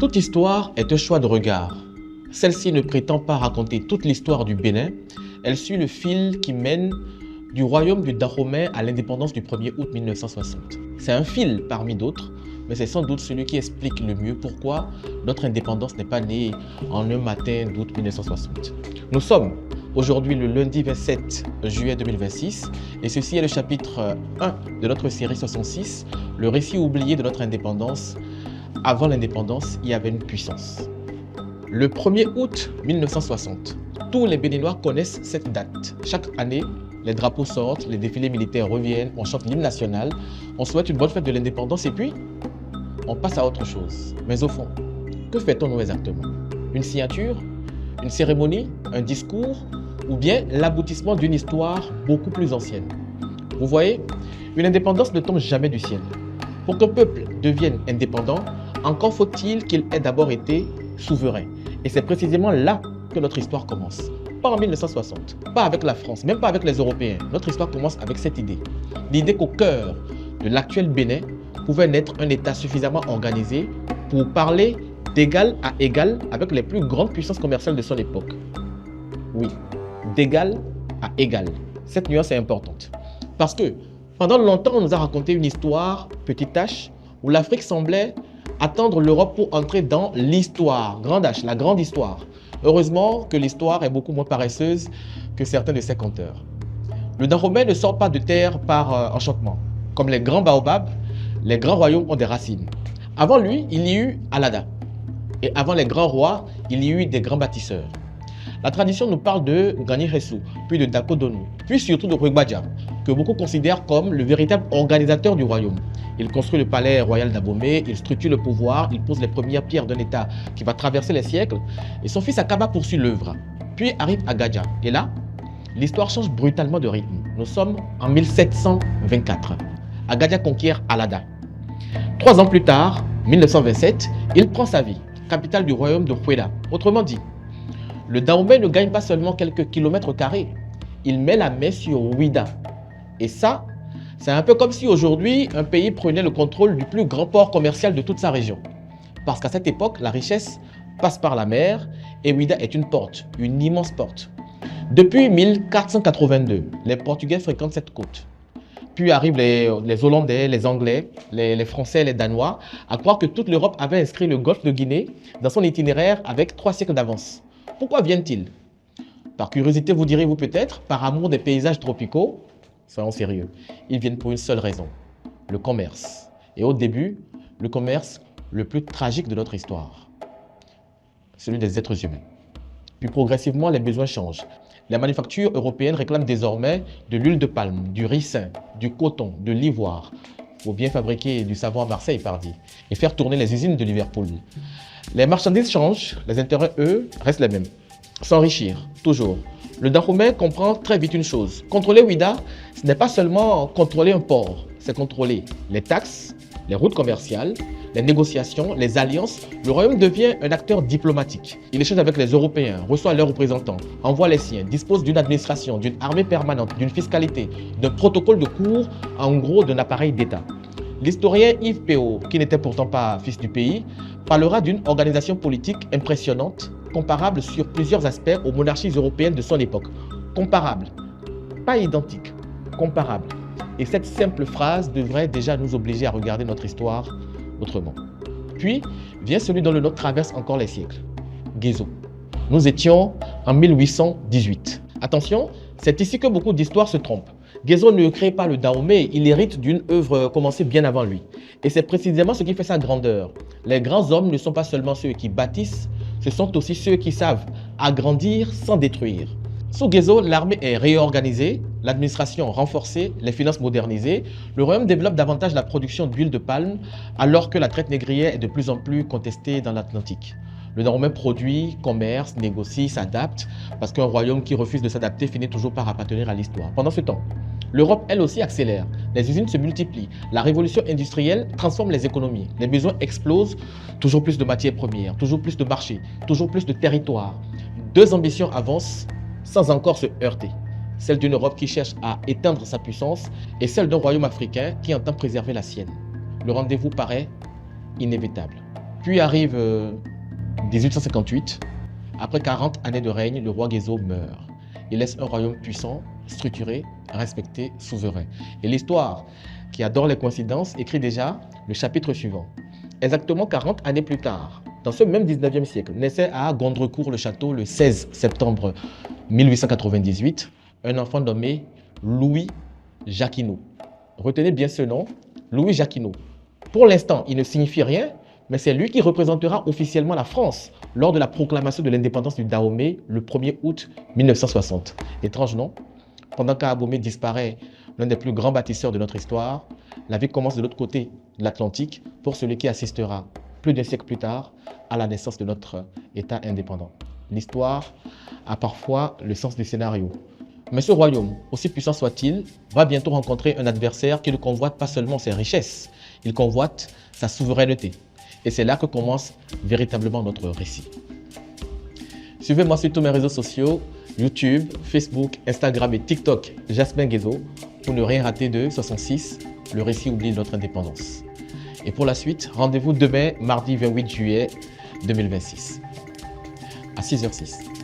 Toute histoire est un choix de regard. Celle-ci ne prétend pas raconter toute l'histoire du Bénin, elle suit le fil qui mène du royaume du Dahomey à l'indépendance du 1er août 1960. C'est un fil parmi d'autres, mais c'est sans doute celui qui explique le mieux pourquoi notre indépendance n'est pas née en un matin d'août 1960. Nous sommes aujourd'hui le lundi 27 juillet 2026 et ceci est le chapitre 1 de notre série 66, le récit oublié de notre indépendance. Avant l'indépendance, il y avait une puissance. Le 1er août 1960, tous les Béninois connaissent cette date. Chaque année, les drapeaux sortent, les défilés militaires reviennent, on chante l'hymne national, on souhaite une bonne fête de l'indépendance et puis on passe à autre chose. Mais au fond, que fait-on exactement? Une signature? Une cérémonie? Un discours? Ou bien l'aboutissement d'une histoire beaucoup plus ancienne? Vous voyez, une indépendance ne tombe jamais du ciel. Pour qu'un peuple devienne indépendant, encore faut-il qu'il ait d'abord été souverain. Et c'est précisément là que notre histoire commence. Pas en 1960, pas avec la France, même pas avec les Européens. Notre histoire commence avec cette idée. L'idée qu'au cœur de l'actuel Bénin pouvait naître un État suffisamment organisé pour parler d'égal à égal avec les plus grandes puissances commerciales de son époque. Oui, d'égal à égal. Cette nuance est importante. Parce que pendant longtemps, on nous a raconté une histoire, petite H, où l'Afrique semblait attendre l'Europe pour entrer dans l'histoire, grande H, la grande histoire. Heureusement que l'histoire est beaucoup moins paresseuse que certains de ses conteurs. Le Dahomey ne sort pas de terre par enchantement. Comme les grands baobabs, les grands royaumes ont des racines. Avant lui, il y eut Alada. Et avant les grands rois, il y eut des grands bâtisseurs. La tradition nous parle de Gani Khessou, puis de Dako Donu, puis surtout de Rugbadja, que beaucoup considèrent comme le véritable organisateur du royaume. Il construit le palais royal d'Abomey, il structure le pouvoir, il pose les premières pierres d'un État qui va traverser les siècles, et son fils Akaba poursuit l'œuvre. Puis arrive Agadja, et là, l'histoire change brutalement de rythme. Nous sommes en 1724. Agadja conquiert Alada. 3 ans plus tard, 1927, il prend sa vie, capitale du royaume de Hueda. Autrement dit, le Dahomey ne gagne pas seulement quelques kilomètres carrés, il met la main sur Ouida. Et ça, c'est un peu comme si aujourd'hui, un pays prenait le contrôle du plus grand port commercial de toute sa région. Parce qu'à cette époque, la richesse passe par la mer et Ouida est une porte, une immense porte. Depuis 1482, les Portugais fréquentent cette côte. Puis arrivent les Hollandais, les Anglais, les Français, les Danois, à croire que toute l'Europe avait inscrit le golfe de Guinée dans son itinéraire avec 3 siècles d'avance. Pourquoi viennent-ils? Par curiosité, vous direz-vous peut-être, par amour des paysages tropicaux? Soyons sérieux, ils viennent pour une seule raison, le commerce. Et au début, le commerce le plus tragique de notre histoire, celui des êtres humains. Puis progressivement, les besoins changent. Les manufactures européennes réclament désormais de l'huile de palme, du ricin, du coton, de l'ivoire. Il faut bien fabriquer du savon à Marseille, pardi, et faire tourner les usines de Liverpool. Les marchandises changent, les intérêts, eux, restent les mêmes. S'enrichir, toujours. Le Dahomey comprend très vite une chose. Contrôler Ouida, ce n'est pas seulement contrôler un port, c'est contrôler les taxes, les routes commerciales, les négociations, les alliances. Le royaume devient un acteur diplomatique. Il échange avec les Européens, reçoit leurs représentants, envoie les siens, dispose d'une administration, d'une armée permanente, d'une fiscalité, d'un protocole de cour, en gros d'un appareil d'État. L'historien Yves Péot, qui n'était pourtant pas fils du pays, parlera d'une organisation politique impressionnante, comparable sur plusieurs aspects aux monarchies européennes de son époque. Comparable, pas identique, comparable. Et cette simple phrase devrait déjà nous obliger à regarder notre histoire autrement. Puis vient celui dont le nôtre traverse encore les siècles, Guézo. Nous étions en 1818. Attention, c'est ici que beaucoup d'histoires se trompent. Guézo ne crée pas le Dahomey, il hérite d'une œuvre commencée bien avant lui. Et c'est précisément ce qui fait sa grandeur. Les grands hommes ne sont pas seulement ceux qui bâtissent, ce sont aussi ceux qui savent agrandir sans détruire. Sous Guézo, l'armée est réorganisée, l'administration renforcée, les finances modernisées. Le royaume développe davantage la production d'huile de palme alors que la traite négrière est de plus en plus contestée dans l'Atlantique. Le Dahomey produit, commerce, négocie, s'adapte parce qu'un royaume qui refuse de s'adapter finit toujours par appartenir à l'histoire. Pendant ce temps, l'Europe, elle aussi, accélère. Les usines se multiplient. La révolution industrielle transforme les économies. Les besoins explosent. Toujours plus de matières premières, toujours plus de marchés, toujours plus de territoires. 2 ambitions avancent sans encore se heurter. Celle d'une Europe qui cherche à éteindre sa puissance et celle d'un royaume africain qui entend préserver la sienne. Le rendez-vous paraît inévitable. Puis arrive 1858. Après 40 années de règne, le roi Guézo meurt. Il laisse un royaume puissant, structuré, respecté, souverain. Et l'histoire, qui adore les coïncidences, écrit déjà le chapitre suivant. Exactement 40 années plus tard, dans ce même 19e siècle, naissait à Gondrecourt-le-Château le 16 septembre 1898 un enfant nommé Louis Jacquinot. Retenez bien ce nom, Louis Jacquinot. Pour l'instant, il ne signifie rien, mais c'est lui qui représentera officiellement la France lors de la proclamation de l'indépendance du Dahomey le 1er août 1960. Étrange nom. Pendant qu'Abomey disparaît, l'un des plus grands bâtisseurs de notre histoire, la vie commence de l'autre côté de l'Atlantique pour celui qui assistera plus d'un siècle plus tard à la naissance de notre État indépendant. L'histoire a parfois le sens du scénario. Mais ce royaume, aussi puissant soit-il, va bientôt rencontrer un adversaire qui ne convoite pas seulement ses richesses, il convoite sa souveraineté. Et c'est là que commence véritablement notre récit. Suivez-moi sur tous mes réseaux sociaux, YouTube, Facebook, Instagram et TikTok, Jasmin Guézo, pour ne rien rater de 66, le récit oublié de notre indépendance. Et pour la suite, rendez-vous demain, mardi 28 juillet 2026, à 6h06.